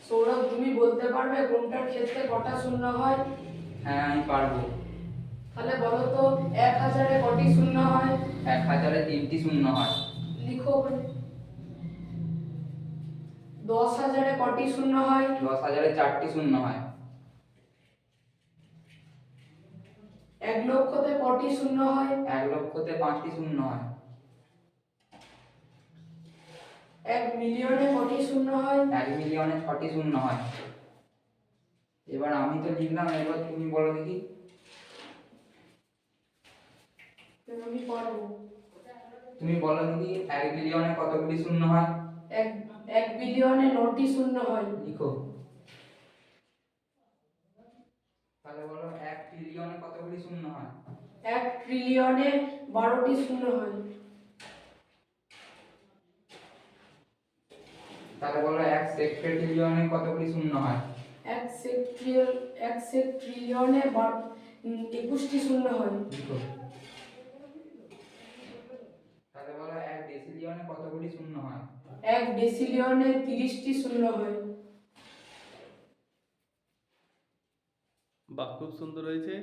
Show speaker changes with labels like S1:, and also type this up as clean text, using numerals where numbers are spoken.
S1: সৌরভ, তুমি বলতে পারবে কোনটার ক্ষেত্রে কটা শূন্য হয়?
S2: হ্যাঁ, আমি পারবো।
S1: তাহলে বলো তো, 1000-এ কটি শূন্য হয়?
S2: 1000-এ 3টি শূন্য হয়।
S1: লিখো ওখানে। 10,000-এ কটি শূন্য হয়?
S2: 10,000-এ 4টি শূন্য হয়।
S1: 1,00,000-তে কটি শূন্য হয়?
S2: 1,00,000-তে 5টি শূন্য হয়।
S1: 1,000,000-এ কটি শূন্য হয়?
S2: 1,000,000-এ 6টি শূন্য হয়। এবার আমি তো লিখলাম, এবার তুমি বলো দেখি।
S1: আমি পারবো।
S2: তুমি বলো দেখি 1 বিলিয়নে কতগুলি শূন্য হয়?
S1: 1 বিলিয়নে 9টি শূন্য হয়।
S2: লিখো। তাহলে বলো 1 ট্রিলিয়নে কতগুলি শূন্য হয়?
S1: 1 ট্রিলিয়নে 12টি শূন্য হয়।
S2: তাহলে বলো 1 সেক্সটেরিলিয়নে কতগুলি শূন্য হয়?
S1: 1 সেক্ট্রিলিয়নে 21টি শূন্য হয়।
S2: লিখো। তাহলে বলো 1 ডেসিলিয়নে কতগুলি শূন্য হয়?
S1: 1 ডেসিলিয়নে 30টি শূন্য হয়।
S3: বাহ, খুব সুন্দর হয়েছে।